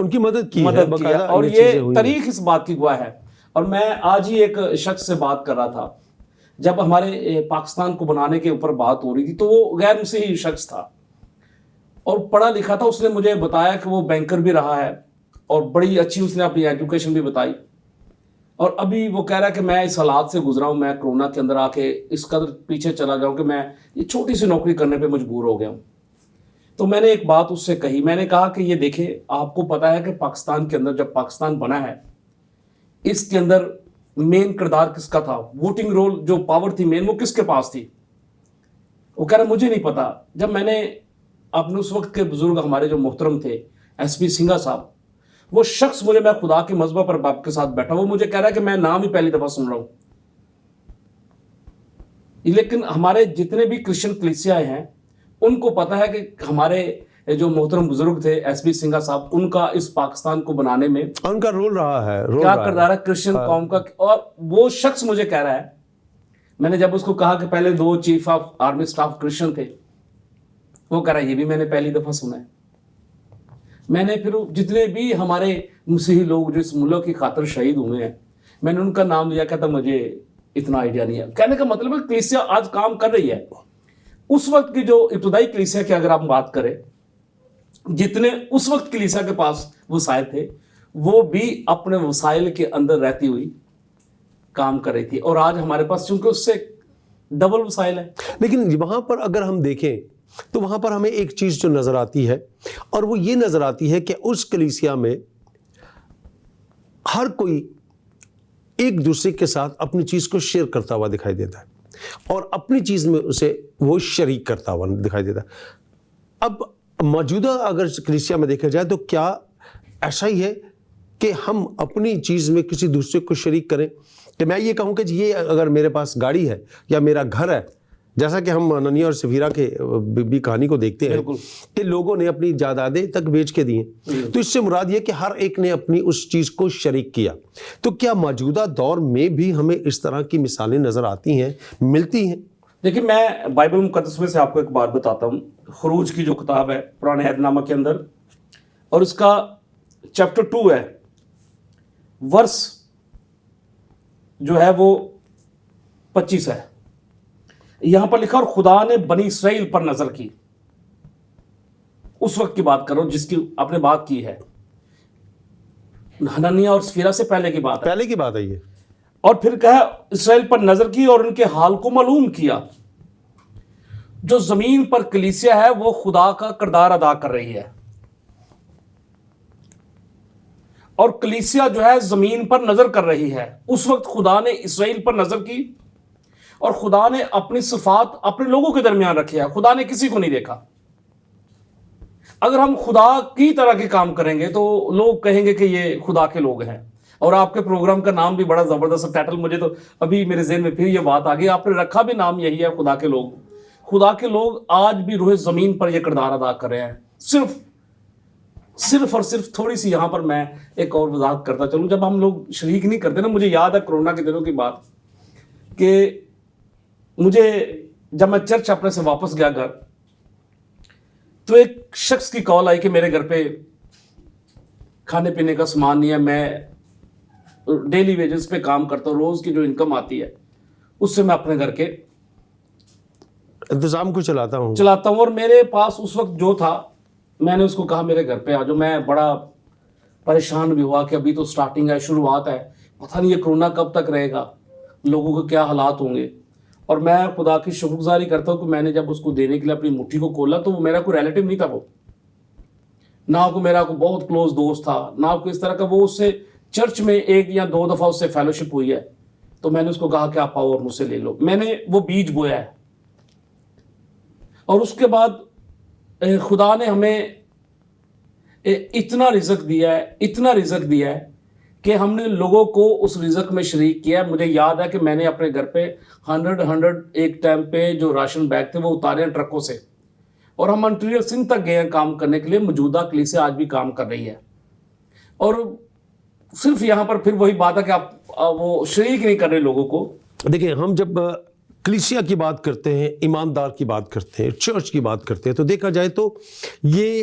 ان کی مدد کی ہے مدد کی ہے، باقاعدہ اور یہ چیزیں یہ ہوئی ہیں۔ تاریخ اس بات کی گواہ ہے۔ اور میں آج ہی ایک شخص سے بات کر رہا تھا، جب ہمارے پاکستان کو بنانے کے اوپر بات ہو رہی تھی، تو وہ غیر مسیحی شخص تھا اور پڑھا لکھا تھا۔ اس نے مجھے بتایا کہ وہ بینکر بھی رہا ہے اور بڑی اچھی اس نے اپنی ایجوکیشن بھی بتائی، اور ابھی وہ کہہ رہا ہے کہ میں اس حالات سے گزرا ہوں، میں کرونا کے اندر آ کے اس قدر پیچھے چلا گیا ہوں کہ میں یہ چھوٹی سی نوکری کرنے پہ مجبور ہو گیا ہوں۔ تو میں نے ایک بات اس سے کہی، میں نے کہا کہ یہ دیکھیں، آپ کو پتا ہے کہ پاکستان کے اندر جب پاکستان بنا ہے، اس کے اندر مین کردار کس کا تھا؟ ووٹنگ رول جو پاور تھی مین، وہ کس کے پاس تھی؟ وہ کہہ رہا مجھے نہیں پتا۔ جب میں نے اپنے اس وقت کے بزرگ ہمارے جو محترم تھے ایس پی سنگھا صاحب، وہ شخص مجھے، میں خدا کے مذبح پر باپ کے ساتھ بیٹھا، وہ مجھے کہہ رہا ہے کہ میں نام ہی پہلی دفعہ سن رہا ہوں۔ لیکن ہمارے جتنے بھی کرسچن کلیسیاں ہیں ان کو پتا ہے کہ ہمارے جو محترم بزرگ تھے ایس پی سنگھا صاحب، ان کا اس پاکستان کو بنانے میں ان کا رول رہا ہے، کیا کردار ہے کرسچن قوم کا۔ اور وہ شخص مجھے کہہ رہا ہے، میں نے جب اس کو کہا کہ پہلے 2 chief of army staff Christian تھے، وہ کہہ رہا ہے یہ بھی میں نے پہلی دفعہ سنا ہے۔ میں نے پھر جتنے بھی ہمارے مسیحی لوگ جو اس ملک کی خاطر شہید ہوئے ہیں، میں نے ان کا نام لیا، کہتا مجھے اتنا آئیڈیا نہیں ہے۔ کہنے کا مطلب ہے کلیسیا آج کام کر رہی ہے۔ اس وقت کی جو ابتدائی کلیسیا کی اگر آپ بات کریں، جتنے اس وقت کلیسیا کے پاس وسائل تھے، وہ بھی اپنے وسائل کے اندر رہتی ہوئی کام کر رہی تھی، اور آج ہمارے پاس چونکہ اس سے ڈبل وسائل ہے۔ لیکن وہاں پر اگر ہم دیکھیں تو وہاں پر ہمیں ایک چیز جو نظر آتی ہے، اور وہ یہ نظر آتی ہے کہ اس کلیسیا میں ہر کوئی ایک دوسرے کے ساتھ اپنی چیز کو شیئر کرتا ہوا دکھائی دیتا ہے، اور اپنی چیز میں اسے وہ شریک کرتا ہوا دکھائی دیتا ہے۔ اب موجودہ اگر کلیسیا میں دیکھا جائے تو کیا ایسا ہی ہے کہ ہم اپنی چیز میں کسی دوسرے کو شریک کریں؟ کہ میں یہ کہوں کہ یہ اگر میرے پاس گاڑی ہے یا میرا گھر ہے، جیسا کہ ہم اننیا اور سفیرہ کے بھی کہانی کو دیکھتے ہیں کہ لوگوں نے اپنی جائیدادیں تک بیچ کے دی ہیں، تو اس سے مراد یہ کہ ہر ایک نے اپنی اس چیز کو شریک کیا۔ تو کیا موجودہ دور میں بھی ہمیں اس طرح کی مثالیں نظر آتی ہیں، ملتی ہیں؟ دیکھیں، میں بائبل مقدس میں سے آپ کو ایک بات بتاتا ہوں۔ خروج کی جو کتاب ہے پرانے عہد نامہ کے اندر، اور اس کا چیپٹر 2 ہے، ورس جو ہے وہ 25 ہے۔ یہاں پر لکھا، اور خدا نے بنی اسرائیل پر نظر کی۔ اس وقت کی بات کرو جس کی آپ نے بات کی ہے، حنانیہ اور سفیرہ سے پہلے کی بات ہے، پہلے کی بات ہے یہ۔ اور پھر کہا اسرائیل پر نظر کی اور ان کے حال کو معلوم کیا۔ جو زمین پر کلیسیا ہے وہ خدا کا کردار ادا کر رہی ہے، اور کلیسیا جو ہے زمین پر نظر کر رہی ہے۔ اس وقت خدا نے اسرائیل پر نظر کی، اور خدا نے اپنی صفات اپنے لوگوں کے درمیان رکھی ہے۔ خدا نے کسی کو نہیں دیکھا۔ اگر ہم خدا کی طرح کے کام کریں گے تو لوگ کہیں گے کہ یہ خدا کے لوگ ہیں۔ اور آپ کے پروگرام کا نام بھی بڑا زبردست ٹائٹل، مجھے تو ابھی میرے ذہن میں پھر یہ بات آ گئی، آپ نے رکھا بھی نام یہی ہے، خدا کے لوگ۔ خدا کے لوگ آج بھی روح زمین پر یہ کردار ادا کر رہے ہیں۔ صرف اور صرف تھوڑی سی یہاں پر میں ایک اور وضاحت کرتا چلوں، جب ہم لوگ شریک نہیں کرتے نا، مجھے یاد ہے کرونا کے دنوں کی بات کہ مجھے جب میں چرچ اپنے سے واپس گیا گھر، تو ایک شخص کی کال آئی کہ میرے گھر پہ کھانے پینے کا سامان نہیں ہے، میں ڈیلی ویجز پہ کام کرتا ہوں، روز کی جو انکم آتی ہے اس سے میں اپنے گھر کے انتظام کو چلاتا ہوں۔ اور میرے پاس اس وقت جو تھا، میں نے اس کو کہا میرے گھر پہ آ جاؤ۔ میں بڑا پریشان بھی ہوا کہ ابھی تو سٹارٹنگ ہے، شروعات ہے، پتہ نہیں یہ کرونا کب تک رہے گا، لوگوں کے کیا حالات ہوں گے۔ اور میں خدا کی شکر گزاری کرتا ہوں کہ میں نے جب اس کو دینے کے لیے اپنی مٹھی کو کھولا تو وہ میرا کوئی ریلیٹیو نہیں تھا، وہ نہ کوئی میرا کوئی بہت کلوز دوست تھا، نہ کوئی اس طرح کا۔ وہ اس سے چرچ میں 1 یا 2 دفعہ اس سے فیلوشپ ہوئی ہے، تو میں نے اس کو کہا کہ آپ آؤ اور مجھ سے لے لو۔ میں نے وہ بیج بویا ہے، اور اس کے بعد خدا نے ہمیں اتنا رزق دیا ہے کہ ہم نے لوگوں کو اس رزق میں شریک کیا ہے۔ مجھے یاد ہے کہ میں نے اپنے گھر پہ 100 ایک ٹائم پہ جو راشن بیگ تھے وہ اتارے ہیں ٹرکوں سے، اور ہم انٹیریئر سندھ تک گئے ہیں کام کرنے کے لیے۔ موجودہ کلیسیا آج بھی کام کر رہی ہے، اور صرف یہاں پر پھر وہی بات ہے کہ آپ وہ شریک نہیں کر رہے لوگوں کو۔ دیکھیں، ہم جب کلیسیا کی بات کرتے ہیں، ایماندار کی بات کرتے ہیں، چرچ کی بات کرتے ہیں، تو دیکھا جائے تو یہ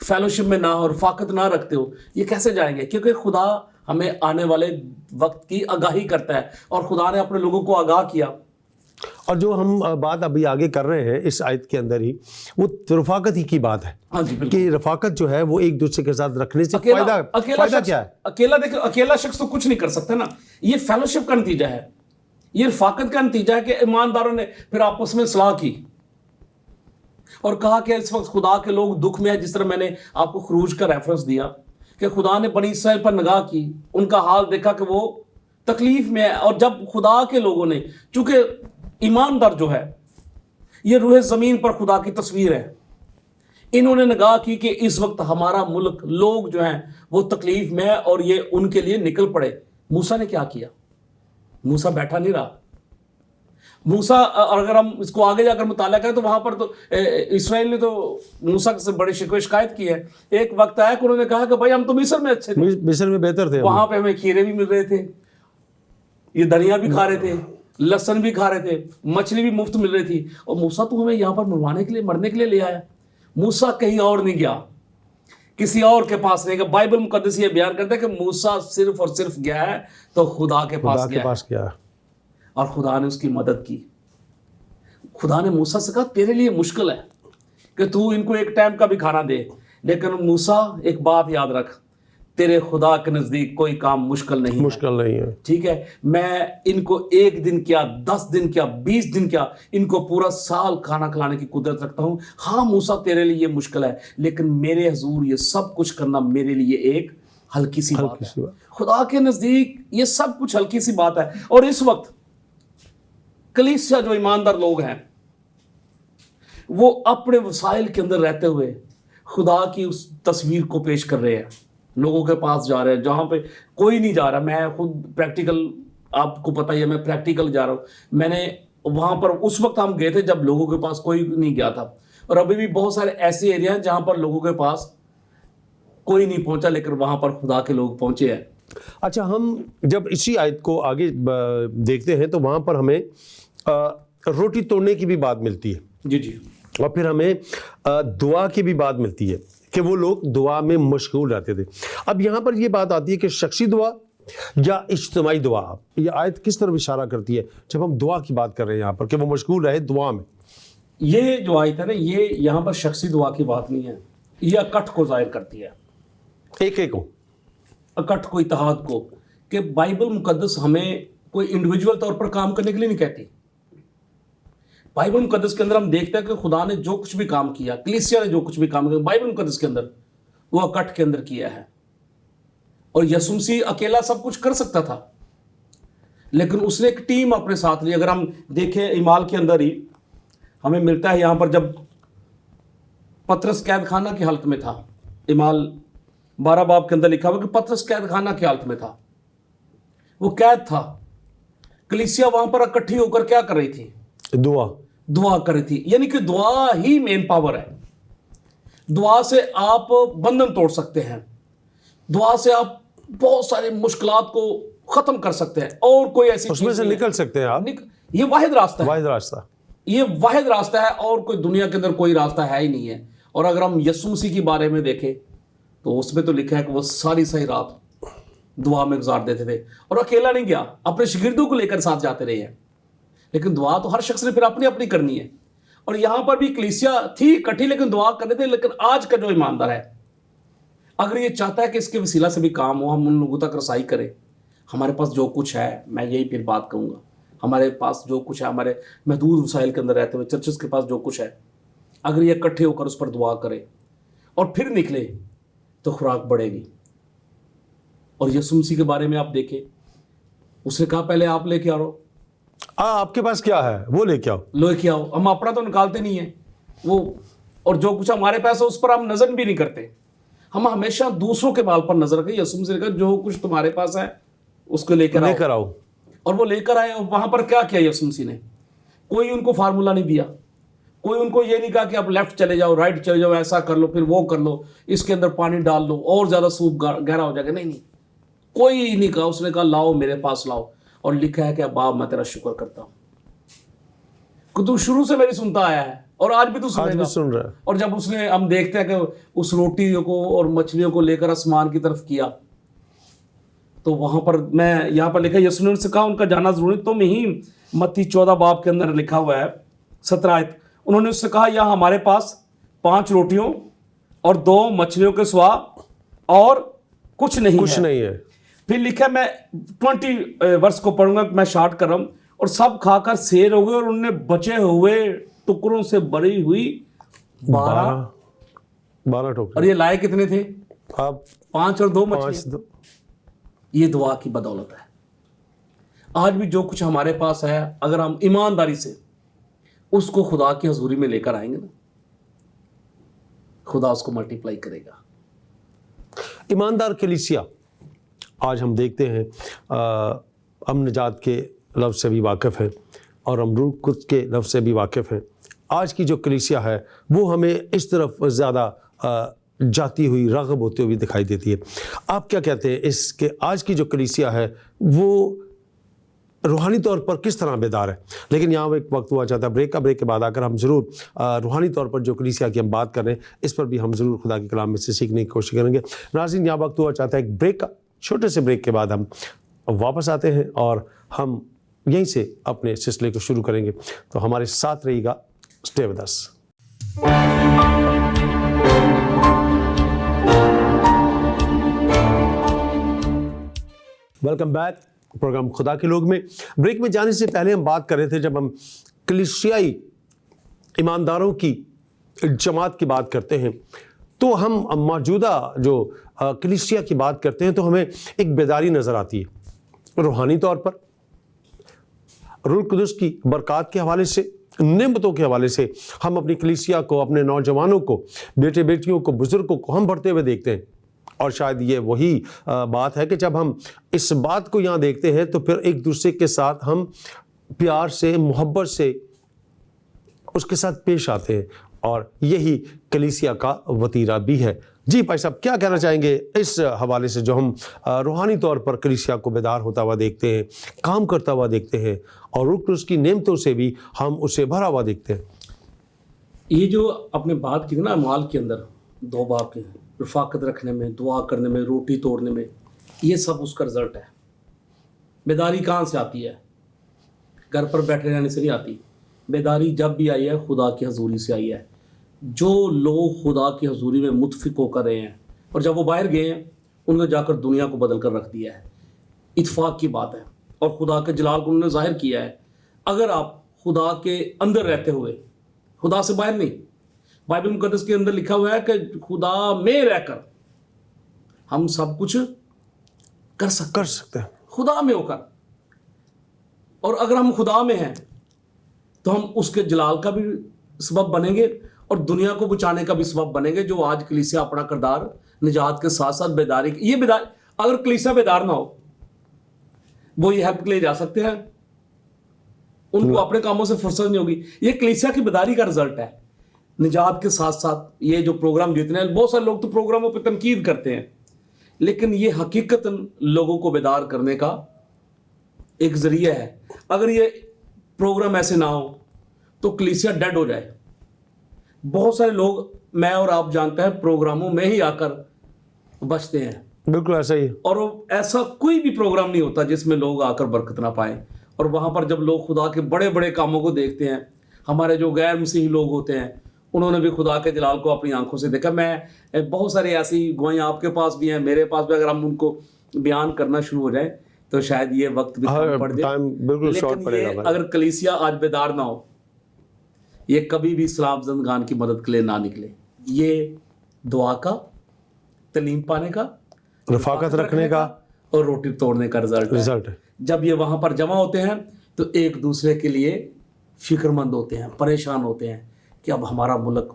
فیلوشپ میں نہ ہو، رفاقت نہ رکھتے ہو، یہ کیسے جائیں گے؟ کیونکہ خدا ہمیں آنے والے وقت کی آگاہی کرتا ہے، اور خدا نے اپنے لوگوں کو آگاہ کیا۔ اور جو ہم بات ابھی آگے کر رہے ہیں اس آیت کے اندر ہی، وہ رفاقت ہی کی بات ہے ہاں جی بالکل۔ کہ رفاقت جو ہے وہ ایک دوسرے کے ساتھ رکھنے سے اکیلا فائدہ کیا ہے؟ اکیلا دیکھو، اکیلا شخص تو کچھ نہیں کر سکتا نا، یہ فیلوشپ کا نتیجہ ہے، یہ رفاقت کا نتیجہ ہے کہ ایمانداروں نے پھر آپس میں اصلاح کی اور کہا کہ اس وقت خدا کے لوگ دکھ میں ہے، جس طرح میں نے آپ کو خروج کا ریفرنس دیا کہ خدا نے بنی اسرائیل پر نگاہ کی، ان کا حال دیکھا کہ وہ تکلیف میں ہے، اور جب خدا کے لوگوں نے، چونکہ ایماندار جو ہے یہ روح زمین پر خدا کی تصویر ہے، انہوں نے نگاہ کی کہ اس وقت ہمارا ملک، لوگ جو ہیں وہ تکلیف میں ہے، اور یہ ان کے لیے نکل پڑے۔ موسیٰ نے کیا کیا؟ موسیٰ بیٹھا نہیں رہا۔ موسیٰ، اور اگر ہم اس کو آگے جا کر مطالعہ کریں تو وہاں پر تو اسرائیل نے تو موسیٰ سے بڑی شکوہ شکایت کی ہے۔ ایک وقت آیا کہ انہوں نے کہا کہ بھائی ہم تو مصر میں اچھے تھے، مصر میں بہتر تھے، وہاں پہ ہمیں کھیرے بھی مل رہے تھے، یہ دریا بھی کھا رہے تھے، لہسن بھی کھا رہے تھے، مچھلی بھی مفت مل رہی تھی، اور موسیٰ تو ہمیں یہاں پر مروانے کے لیے، مرنے کے لیے لے آیا۔ موسیٰ کہیں اور نہیں گیا، کسی اور کے پاس نہیں گیا۔ بائبل مقدس یہ بیان کرتا ہے کہ موسیٰ صرف اور صرف گیا ہے تو خدا کے پاس گیا ہے، اور خدا نے اس کی مدد کی۔ خدا نے موسیٰ سے کہا تیرے لیے مشکل ہے کہ تو ان کو ایک ٹائم کا بھی کھانا دے، لیکن موسیٰ ایک بات یاد رکھ، تیرے خدا کے نزدیک کوئی کام مشکل نہیں ہے، ٹھیک ہے؟ میں ان کو 1 دن کیا، 10 دن کیا، 20 دن کیا، ان کو پورا سال کھانا کھلانے کی قدرت رکھتا ہوں۔ ہاں موسیٰ تیرے لیے یہ مشکل ہے، لیکن میرے حضور یہ سب کچھ کرنا میرے لیے ایک ہلکی سی بات ہے۔ خدا کے نزدیک یہ سب کچھ ہلکی سی بات ہے۔ اور اس وقت کلیسیا جو ایماندار لوگ ہیں وہ اپنے وسائل کے اندر رہتے ہوئے خدا کی اس تصویر کو پیش کر رہے ہیں، لوگوں کے پاس جا رہے ہیں جہاں پہ کوئی نہیں جا رہا۔ میں خود پریکٹیکل، آپ کو پتہ ہی ہے میں پریکٹیکل جا رہا ہوں۔ میں نے وہاں پر اس وقت ہم گئے تھے جب لوگوں کے پاس کوئی نہیں گیا تھا، اور ابھی بھی بہت سارے ایسے ایریا ہیں جہاں پر لوگوں کے پاس کوئی نہیں پہنچا، لیکن وہاں پر خدا کے لوگ پہنچے ہیں۔ اچھا، ہم جب اسی آیت کو آگے دیکھتے ہیں تو وہاں پر ہمیں روٹی توڑنے کی بھی بات ملتی ہے، جی جی، اور پھر ہمیں دعا کی بھی بات ملتی ہے کہ وہ لوگ دعا میں مشغول رہتے تھے۔ اب یہاں پر یہ بات آتی ہے کہ شخصی دعا یا اجتماعی دعا، یہ آیت کس طرف اشارہ کرتی ہے جب ہم دعا کی بات کر رہے ہیں یہاں پر کہ وہ مشغول رہے دعا میں؟ یہ جو آیت ہے نا، یہ یہاں پر شخصی دعا کی بات نہیں ہے، یہ اکٹھ کو ظاہر کرتی ہے، ایک ایک کو، اکٹھ کو، اتحاد کو، کہ بائبل مقدس ہمیں کوئی انڈیویجول طور پر کام کرنے کے لیے نہیں کہتی۔ بائبل مقدس کے اندر ہم دیکھتے ہیں کہ خدا نے جو کچھ بھی کام کیا، کلیسیا نے جو کچھ بھی کام کیا بائبل مقدس کے اندر، وہ اکٹھ کے اندر کیا ہے۔ اور یسوع مسیح اکیلا سب کچھ کر سکتا تھا، لیکن اس نے ایک ٹیم اپنے ساتھ لی۔ اگر ہم دیکھیں اعمال کے اندر ہی ہمیں ملتا ہے، یہاں پر جب پطرس قید خانہ کی حالت میں تھا، اعمال 12 باب کے اندر لکھا ہوا کہ پطرس قید خانہ کی حالت میں تھا، وہ قید تھا، کلیسیا وہاں پر اکٹھی ہو کر کیا کر رہی تھی؟ دعا کر رہی تھی۔ یعنی کہ دعا ہی مین پاور ہے۔ دعا سے آپ بندھن توڑ سکتے ہیں، دعا سے آپ بہت ساری مشکلات کو ختم کر سکتے ہیں، اور کوئی ایسی اس میں سے نکل سکتے ہیں آپ۔ یہ واحد راستہ ہے، یہ واحد راستہ ہے، اور کوئی دنیا کے اندر کوئی راستہ ہے ہی نہیں ہے۔ اور اگر ہم یسوع مسیح کے بارے میں دیکھیں تو اس میں تو لکھا ہے کہ وہ ساری رات دعا میں گزار دیتے تھے، اور اکیلا نہیں گیا، اپنے شاگردوں کو لے کر ساتھ جاتے رہے ہیں۔ لیکن دعا تو ہر شخص نے پھر اپنی اپنی کرنی ہے، اور یہاں پر بھی کلیسیا تھی کٹھی، لیکن دعا کرنے تھے۔ لیکن آج کا جو ایماندار ہے، اگر یہ چاہتا ہے کہ اس کے وسیلہ سے بھی کام ہو، ہم ان لوگوں تک رسائی کریں، ہمارے پاس جو کچھ ہے، میں یہی پھر بات کہوں گا، ہمارے پاس جو کچھ ہے، ہمارے محدود وسائل کے اندر رہتے ہوئے چرچز کے پاس جو کچھ ہے، اگر یہ اکٹھے ہو کر اس پر دعا کرے اور پھر نکلے تو خوراک بڑھے گی۔ اور یسوع مسیح کے بارے میں آپ دیکھیں، اس نے کہا پہلے آپ لے کے آؤ، آپ کے پاس کیا ہے وہ لے کے آؤ، لے کے آؤ۔ ہم اپنا تو نکالتے نہیں ہیں وہ، اور جو کچھ ہمارے پاس ہے اس پر ہم نظر بھی نہیں کرتے، ہم ہمیشہ دوسروں کے مال پر نظر رکھیں۔ یسوع مسیح نے کہا جو کچھ تمہارے پاس ہے اس کو لے کر آؤ، اور وہ لے کر آئے۔ اور وہاں پر کیا کیا یسوع مسیح نے؟ کوئی ان کو فارمولا نہیں دیا، کوئی ان کو یہ نہیں کہا کہ آپ لیفٹ چلے جاؤ، رائٹ چلے جاؤ، ایسا کر لو، پھر وہ کر لو، اس کے اندر پانی ڈال لو اور زیادہ سوپ گہرا ہو جائے گا۔ نہیں، کوئی نہیں کہا۔ اس نے کہا لاؤ میرے پاس لاؤ، اور لکھا ہے کہ باپ میں تیرا شکر کرتا ہوں کہ تو شروع سے میری سنتا آیا ہے، اور آج بھی تو آج بھی سن رہا ہے. اور جب اس نے ہم دیکھتے ہیں کہ اس روٹیوں کو اور مچھلیوں کو لے کر آسمان کی طرف کیا, تو وہاں پر میں یہاں پر لکھا یسوع نے سے کہا ان کا جانا ضروری, تم ہی متی 14 باب کے اندر لکھا ہوا ہے 17 آیت. انہوں نے اس سے کہا یہاں ہمارے پاس 5 روٹیوں اور 2 مچھلیوں کے سوا اور کچھ نہیں ہے. پھر لکھا میں 20 ورس کو پڑھوں گا, میں شارٹ کر رہا ہوں. اور سب کھا کر سیر ہو گئے اور انہوں نے بچے ہوئے ٹکڑوں سے بری ہوئی 12 ٹوکرے. اور یہ لائے کتنے تھے؟ 5 اور 2 مچھلی. یہ دعا کی بدولت ہے. آج بھی جو کچھ ہمارے پاس ہے اگر ہم ایمانداری سے اس کو خدا کی حضوری میں لے کر آئیں گے نا, خدا اس کو ملٹیپلائی کرے گا. ایماندار کلیسیا آج ہم دیکھتے ہیں ہم نجات کے لفظ سے بھی واقف ہیں اور ہم روح قدس کے لفظ سے بھی واقف ہیں. آج کی جو کلیسیا ہے وہ ہمیں اس طرف زیادہ جاتی ہوئی راغب ہوتے ہوئے دکھائی دیتی ہے. آپ کیا کہتے ہیں اس کہ آج کی جو کلیسیا ہے وہ روحانی طور پر کس طرح بیدار ہے؟ لیکن یہاں ایک وقت ہوا چاہتا ہے بریک کے بعد آ کر ہم ضرور روحانی طور پر جو کلیسیا کی ہم بات کر رہے ہیں اس پر بھی ہم ضرور خدا کے کلام میں سے سیکھنے کی کوشش کریں گے. ناظرین یہاں وقت ہوا چاہتا ہے ایک بریک کا, چھوٹے سے بریک کے بعد ہم واپس آتے ہیں اور ہم یہیں سے اپنے سلسلے کو شروع کریں گے. تو ہمارے ساتھ رہیے گا, stay with us. Welcome back. Programme خدا کے لوگ میں بریک میں جانے سے پہلے ہم بات کر رہے تھے, جب ہم کلیسیائی ایمانداروں کی جماعت کی بات کرتے ہیں تو ہم موجودہ جو کلیسیا کی بات کرتے ہیں تو ہمیں ایک بیداری نظر آتی ہے روحانی طور پر, روح القدس کی برکات کے حوالے سے, نعمتوں کے حوالے سے. ہم اپنی کلیسیا کو, اپنے نوجوانوں کو, بیٹے بیٹیوں کو, بزرگوں کو ہم بڑھتے ہوئے دیکھتے ہیں. اور شاید یہ وہی بات ہے کہ جب ہم اس بات کو یہاں دیکھتے ہیں تو پھر ایک دوسرے کے ساتھ ہم پیار سے, محبت سے اس کے ساتھ پیش آتے ہیں, اور یہی کلیسیا کا وتیرہ بھی ہے. جی بھائی صاحب کیا کہنا چاہیں گے اس حوالے سے, جو ہم روحانی طور پر کلیسیا کو بیدار ہوتا ہوا دیکھتے ہیں, کام کرتا ہوا دیکھتے ہیں, اور روح القدس کی نعمتوں سے بھی ہم اسے بھرا ہوا دیکھتے ہیں؟ یہ جو اپنے بات کی نا اعمال کے اندر 2 باب کے رفاقت رکھنے میں, دعا کرنے میں, روٹی توڑنے میں, یہ سب اس کا رزلٹ ہے. بیداری کہاں سے آتی ہے؟ گھر پر بیٹھے رہنے سے نہیں آتی. بیداری جب بھی آئی ہے خدا کی حضوری سے آئی ہے. جو لوگ خدا کی حضوری میں متفق ہو کر رہے ہیں اور جب وہ باہر گئے ہیں انہوں نے جا کر دنیا کو بدل کر رکھ دیا ہے. اتفاق کی بات ہے, اور خدا کے جلال کو انہوں نے ظاہر کیا ہے. اگر آپ خدا کے اندر رہتے ہوئے, خدا سے باہر نہیں, بائبل مقدس کے اندر لکھا ہوا ہے کہ خدا میں رہ کر ہم سب کچھ کر سکتے ہیں, خدا میں ہو کر. اور اگر ہم خدا میں ہیں تو ہم اس کے جلال کا بھی سبب بنیں گے اور دنیا کو بچانے کا بھی سبب بنیں گے. جو آج کلیسیا اپنا کردار نجات کے ساتھ ساتھ بیداری, یہ بیدار, اگر کلیسیا بیدار نہ ہو وہ یہ ہیلپ کے لیے جا سکتے ہیں, ان کو اپنے کاموں سے فرصت نہیں ہوگی. یہ کلیسیا کی بیداری کا رزلٹ ہے. نجات کے ساتھ ساتھ یہ جو پروگرام جتنے ہیں, بہت سارے لوگ تو پروگراموں پہ تنقید کرتے ہیں, لیکن یہ حقیقت لوگوں کو بیدار کرنے کا ایک ذریعہ ہے. اگر یہ پروگرام ایسے نہ ہو تو کلیسیا ڈیڈ ہو جائے. بہت سارے لوگ, میں اور آپ جانتے ہیں, پروگراموں میں ہی آ کر بچتے ہیں. بالکل ایسا ہی. اور ایسا کوئی بھی پروگرام نہیں ہوتا جس میں لوگ آ کر برکت نہ پائیں. اور وہاں پر جب لوگ خدا کے بڑے بڑے کاموں کو دیکھتے ہیں, ہمارے جو غیر مسیحی لوگ ہوتے ہیں انہوں نے بھی خدا کے جلال کو اپنی آنکھوں سے دیکھا. میں بہت ساری ایسی گوائیں آپ کے پاس بھی ہیں, میرے پاس بھی, اگر ہم ان کو بیان کرنا شروع ہو جائیں تو شاید یہ وقت بھی کم پڑ جائے. لیکن یہ اگر کلیسیا آج بیدار نہ ہو, یہ کبھی بھی اسلام زندگان کی مدد کے لیے نہ نکلے. یہ دعا کا, تعلیم پانے کا, رفاقت رکھنے کا اور روٹی توڑنے کا رزلٹ ہے. جب یہ وہاں پر جمع ہوتے ہیں تو ایک دوسرے کے لیے فکر مند ہوتے ہیں, پریشان ہوتے ہیں کہ اب ہمارا ملک,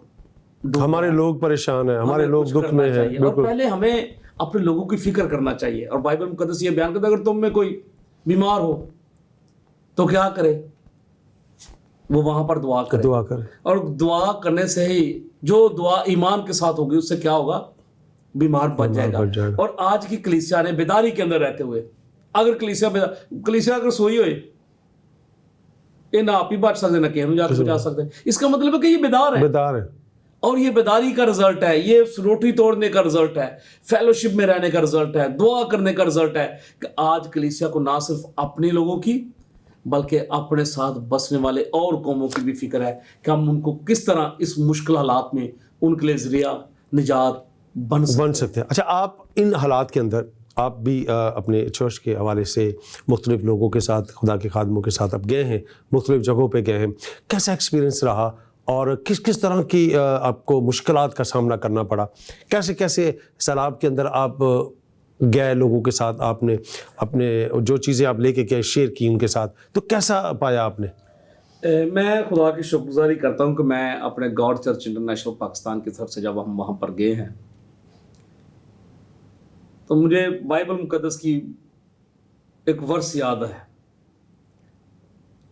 ہمارے لوگ پریشان ہیں, ہمارے لوگ دکھ میں ہیں. اور پہلے ہمیں اپنے لوگوں کی فکر کرنا چاہیے. اور بائبل مقدس یہ بیان کرتا ہے اگر تم میں کوئی بیمار ہو تو کیا کرے, وہ وہاں پر دعا کرے. اور دعا کرنے سے ہی جو دعا ایمان کے ساتھ ہوگی اس سے کیا ہوگا, بیمار بچ جائے گا. اور آج کی کلیسیا نے بیداری کے اندر رہتے ہوئے, اگر کلیسیا اگر سوئی ہوئے یہ نہ آپ ہی بچ سکتے نہ کہیں جا کے بچا سکتے. اس کا مطلب ہے کہ یہ بیدار ہے, بیدار ہے, اور یہ بیداری کا رزلٹ ہے, یہ روٹی توڑنے کا رزلٹ ہے, فیلوشپ میں رہنے کا رزلٹ ہے, دعا کرنے کا رزلٹ ہے کہ آج کلیسیا کو نہ صرف اپنے لوگوں کی بلکہ اپنے ساتھ بسنے والے اور قوموں کی بھی فکر ہے کہ ہم ان کو کس طرح اس مشکل حالات میں ان کے لیے ذریعہ نجات بن سکتے ہیں. اچھا, آپ ان حالات کے اندر آپ بھی اپنے چرچ کے حوالے سے مختلف لوگوں کے ساتھ, خدا کے خادموں کے ساتھ آپ گئے ہیں, مختلف جگہوں پہ گئے ہیں, کیسا ایکسپیرینس رہا اور کس طرح کی آپ کو مشکلات کا سامنا کرنا پڑا, کیسے سیلاب کے اندر آپ گئے لوگوں کے ساتھ, آپ نے اپنے جو چیزیں آپ لے کے گئے شیئر کی ان کے ساتھ, تو کیسا پایا آپ نے؟ میں خدا کی شکر گزاری کرتا ہوں کہ میں اپنے گاڈ چرچ انٹرنیشنل پاکستان کی طرف سے جب ہم وہاں پر گئے ہیں تو مجھے بائبل مقدس کی ایک ورس یاد ہے,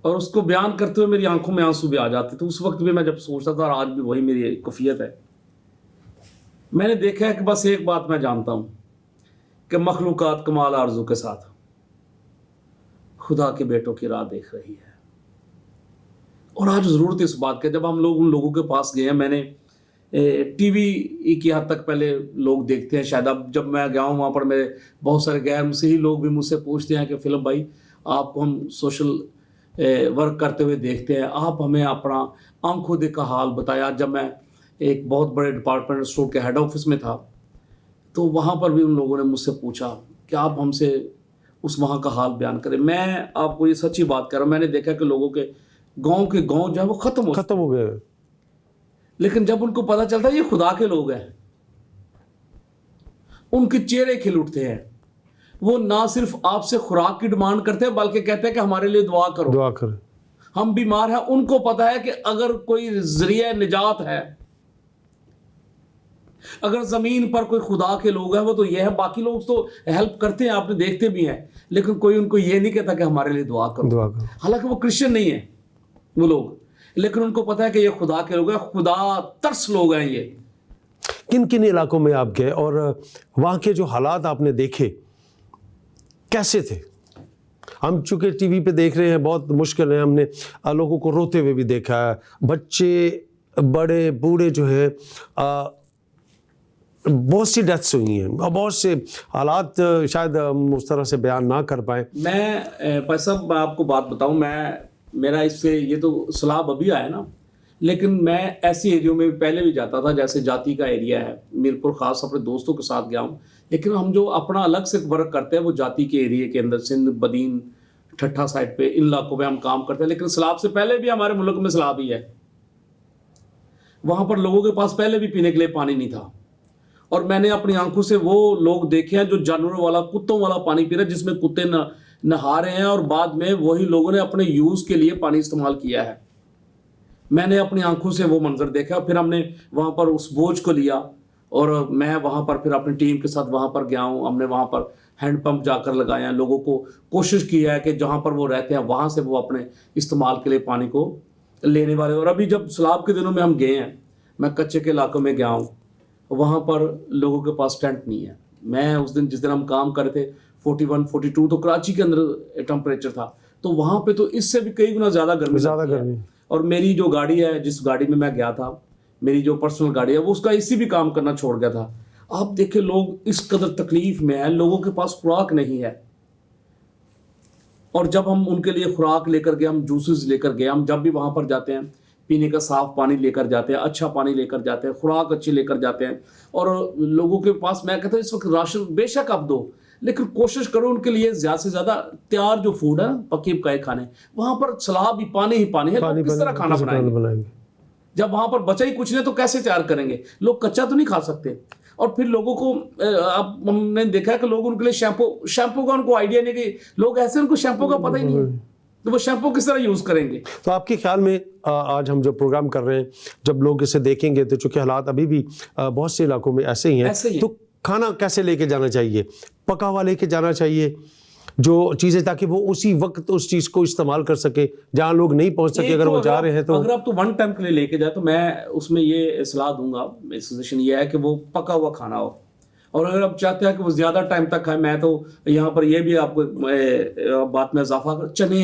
اور اس کو بیان کرتے ہوئے میری آنکھوں میں آنسو بھی آ جاتے. تو اس وقت بھی میں جب سوچتا تھا, اور آج بھی وہی میری کفیت ہے, میں نے دیکھا ہے کہ بس ایک بات میں جانتا ہوں کہ مخلوقات کمال آرزو کے ساتھ خدا کے بیٹوں کی راہ دیکھ رہی ہے. اور آج ضرورت اس بات کہ جب ہم لوگ ان لوگوں کے پاس گئے ہیں, میں نے ٹی وی کی حد تک پہلے لوگ دیکھتے ہیں شاید, اب جب میں گیا ہوں وہاں پر میرے بہت سارے غیر مسیحی لوگ بھی مجھ سے پوچھتے ہیں کہ فلم بھائی آپ کو ہم سوشل ورک کرتے ہوئے دیکھتے ہیں, آپ ہمیں اپنا آنکھوں دیکھا حال بتایا. جب میں ایک بہت بڑے ڈپارٹمنٹ اسٹور کے ہیڈ آفس میں تھا تو وہاں پر بھی ان لوگوں نے مجھ سے پوچھا کہ آپ ہم سے اس وہاں کا حال بیان کریں. میں آپ کو یہ سچی بات کر رہا ہوں, میں نے دیکھا کہ لوگوں کے گاؤں جو ہے وہ ختم ہو گئے, لیکن جب ان کو پتہ چلتا ہے یہ خدا کے لوگ ہیں, ان کے چہرے کھل اٹھتے ہیں. وہ نہ صرف آپ سے خوراک کی ڈیمانڈ کرتے ہیں بلکہ کہتے ہیں کہ ہمارے لیے دعا کرو, ہم بیمار ہیں. ان کو پتا ہے کہ اگر کوئی ذریعہ نجات ہے, اگر زمین پر کوئی خدا کے لوگ ہیں وہ تو یہ ہے. باقی لوگ تو ہیلپ کرتے ہیں, آپ نے دیکھتے بھی ہیں, لیکن کوئی ان کو یہ نہیں کہتا کہ ہمارے لیے دعا کرو. حالانکہ وہ کرسچن نہیں ہیں وہ لوگ, لیکن ان کو پتا ہے کہ یہ خدا کے لوگ ہیں, خدا ترس لوگ ہیں. یہ کن علاقوں میں آپ گئے اور وہاں کے جو حالات آپ نے دیکھے کیسے تھے؟ ہم چونکہ ٹی وی پہ دیکھ رہے ہیں بہت مشکل ہے, ہم نے لوگوں کو روتے ہوئے بھی دیکھا ہے, بچے بڑے بوڑھے جو ہے, بہت سی ڈیتھس ہوئی ہیں, بہت سے حالات شاید اس طرح سے بیان نہ کر پائیں. میں صاحب میں آپ کو بات بتاؤں, میرا اس سے یہ تو سیلاب ابھی آیا نا, لیکن میں ایسی ایریوں میں پہلے بھی جاتا تھا جیسے جاتی کا ایریا ہے, میرپور خاص اپنے دوستوں کے ساتھ گیا ہوں. لیکن ہم جو اپنا الگ سے ورک کرتے ہیں وہ جاتی کے ایریے کے اندر, سندھ بدین ٹھٹھا سائڈ پہ, ان علاقوں پہ ہم کام کرتے ہیں. لیکن سیلاب سے پہلے بھی ہمارے ملک میں سیلاب ہی ہے, وہاں پر لوگوں کے پاس پہلے بھی پینے کے لیے پانی نہیں تھا. اور میں نے اپنی آنکھوں سے وہ لوگ دیکھے ہیں جو جانوروں والا, کتوں والا پانی پی رہے, جس میں کتے نہا رہے ہیں, اور بعد میں وہی لوگوں نے اپنے یوز کے لیے پانی استعمال کیا ہے. میں نے اپنی آنکھوں سے وہ منظر دیکھا. پھر ہم نے وہاں پر اس بوجھ کو لیا اور میں وہاں پر پھر اپنی ٹیم کے ساتھ وہاں پر گیا ہوں. ہم نے وہاں پر ہینڈ پمپ جا کر لگایا ہیں, لوگوں کو کوشش کی ہے کہ جہاں پر وہ رہتے ہیں وہاں سے وہ اپنے استعمال کے لیے پانی کو لینے والے. اور ابھی جب سیلاب کے دنوں میں ہم گئے ہیں, میں کچے کے علاقوں میں گیا ہوں, وہاں پر لوگوں کے پاس ٹینٹ نہیں ہے. میں اس دن جس دن ہم کام کر رہے تھے 41 42 تو کراچی کے اندر ٹمپریچر تھا, تو وہاں پہ تو اس سے بھی کئی گنا زیادہ گرمی. اور میری جو گاڑی ہے, جس گاڑی میں گیا تھا, میری جو پرسنل گاڑی ہے, وہ اس کا اسی بھی کام کرنا چھوڑ گیا تھا. آپ دیکھیں لوگ اس قدر تکلیف میں ہیں, لوگوں کے پاس خوراک نہیں ہے. اور جب ہم ان کے لیے خوراک لے کر گئے, ہم جوسز لے کر گئے, ہم جب بھی وہاں پر جاتے ہیں پینے کا صاف پانی لے کر جاتے ہیں, اچھا پانی لے کر جاتے ہیں, خوراک اچھی لے کر جاتے ہیں. اور لوگوں کے پاس میں کہتا ہوں اس وقت راشن بے شک آپ دو, لیکن کوشش کرو ان کے لیے زیادہ سے زیادہ تیار جو فوڈ ہے پکی پکائے کھانے. وہاں پر سیلاب ہی پانی ہے, لوگ کس طرح کھانا بنائیں گے؟ جب وہاں پر بچا ہی کچھ نہیں تو کیسے تیار کریں گے؟ لوگ کچا تو نہیں کھا سکتے. اور پھر لوگوں کو ہم نے دیکھا کہ لوگ ان کے لیے شیمپو کا ان کو آئیڈیا نہیں, کہ لوگ ایسے ان کو شیمپو کا پتہ ہی نہیں ہے, تو وہ شیمپو کس طرح یوز کریں گے؟ تو آپ کے خیال میں آج ہم جو پروگرام کر رہے ہیں, جب لوگ اسے دیکھیں گے تو چونکہ حالات ابھی بھی بہت سے علاقوں میں ایسے ہی ہیں, تو کھانا کیسے لے کے جانا چاہیے؟ پکا ہوا لے کے جانا چاہیے جو چیزیں, تاکہ وہ اسی وقت اس چیز کو استعمال کر سکے جہاں لوگ نہیں پہنچ سکے. اگر وہ جا رہے ہیں تو اگر آپ تو ون ٹائم کے لیے لے کے جائے تو میں اس میں یہ صلاح دوں گا, سجیشن یہ ہے کہ وہ پکا ہوا کھانا ہو. اور اگر آپ چاہتے ہیں کہ وہ زیادہ ٹائم تک کھائیں, میں تو یہاں پر یہ بھی آپ کو بات میں اضافہ کر, چنے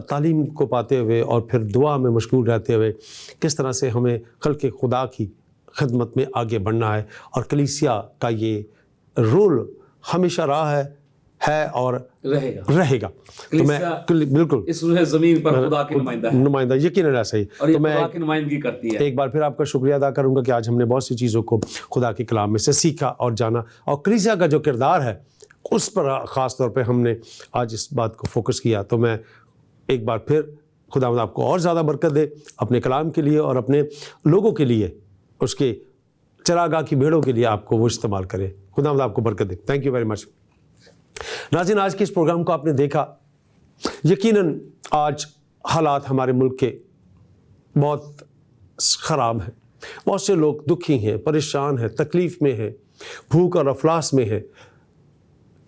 تعلیم کو پاتے ہوئے اور پھر دعا میں مشغول رہتے ہوئے کس طرح سے ہمیں خلق خدا کی خدمت میں آگے بڑھنا ہے، اور کلیسیا کا یہ رول ہمیشہ رہا ہے اور رہے گا۔ تو میں بالکل اس زمین پر خدا کی نمائندہ یقیناً ایسا ہی، اور یہ خدا کی نمائندگی کرتی ہے۔ ایک بار پھر آپ کا شکریہ ادا کروں گا کہ آج ہم نے بہت سی چیزوں کو خدا کے کلام میں سے سیکھا اور جانا، اور کلیسیا کا جو کردار ہے اس پر خاص طور پہ ہم نے آج اس بات کو فوکس کیا۔ تو میں ایک بار پھر خداوند آپ کو اور زیادہ برکت دے اپنے کلام کے لیے اور اپنے لوگوں کے لیے، اس کے چراگاہ کی بھیڑوں کے لیے آپ کو وہ استعمال کرے۔ خداوند آپ کو برکت دے۔ Thank you very much. ناظرین، آج کے اس پروگرام کو آپ نے دیکھا، یقیناً آج حالات ہمارے ملک کے بہت خراب ہیں، بہت سے لوگ دکھی ہیں، پریشان ہیں، تکلیف میں ہیں، بھوک اور افلاس میں ہیں۔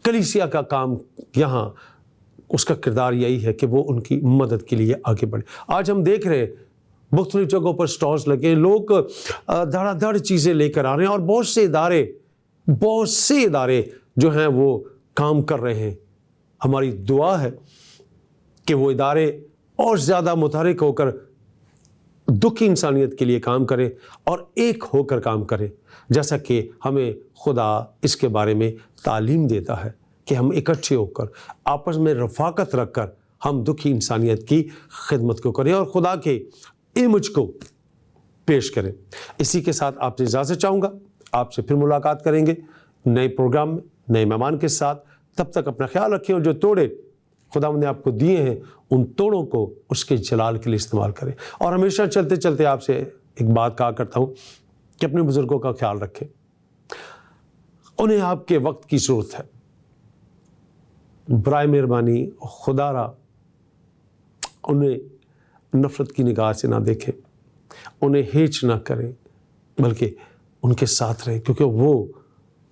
کلیسیا کا کام یہاں، اس کا کردار یہی ہے کہ وہ ان کی مدد کے لیے آگے بڑھے۔ آج ہم دیکھ رہے ہیں مختلف جگہوں پر سٹالز لگے، لوگ دھڑا دھڑ چیزیں لے کر آ رہے ہیں، اور بہت سے ادارے جو ہیں وہ کام کر رہے ہیں۔ ہماری دعا ہے کہ وہ ادارے اور زیادہ متحرک ہو کر دکھی انسانیت کے لیے کام کریں اور ایک ہو کر کام کریں، جیسا کہ ہمیں خدا اس کے بارے میں تعلیم دیتا ہے کہ ہم اکٹھے ہو کر آپس میں رفاقت رکھ کر ہم دکھی انسانیت کی خدمت کو کریں اور خدا کے امیج کو پیش کریں۔ اسی کے ساتھ آپ سے اجازت چاہوں گا، آپ سے پھر ملاقات کریں گے نئے پروگرام میں نئے مہمان کے ساتھ۔ تب تک اپنا خیال رکھیں، اور جو توڑے خداوند نے آپ کو دیے ہیں ان توڑوں کو اس کے جلال کے لیے استعمال کریں۔ اور ہمیشہ چلتے چلتے آپ سے ایک بات کہا کرتا ہوں کہ اپنے بزرگوں کا خیال رکھیں، انہیں آپ کے وقت کی ضرورت ہے۔ برائے مہربانی خدا را انہیں نفرت کی نگاہ سے نہ دیکھیں، انہیں ہیچ نہ کریں، بلکہ ان کے ساتھ رہیں، کیونکہ وہ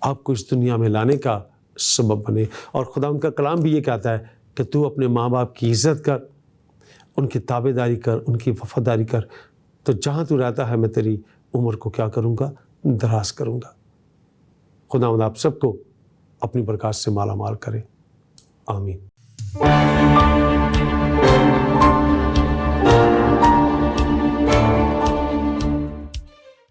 آپ کو اس دنیا میں لانے کا سبب بنے۔ اور خدا ان کا کلام بھی یہ کہتا ہے کہ تو اپنے ماں باپ کی عزت کر، ان کی تابع داری کر، ان کی وفاداری کر، تو جہاں تو رہتا ہے میں تیری عمر کو کیا کروں گا؟ دراز کروں گا۔ خدا آپ سب کو اپنی برکات سے مالا مال کرے۔ آمین۔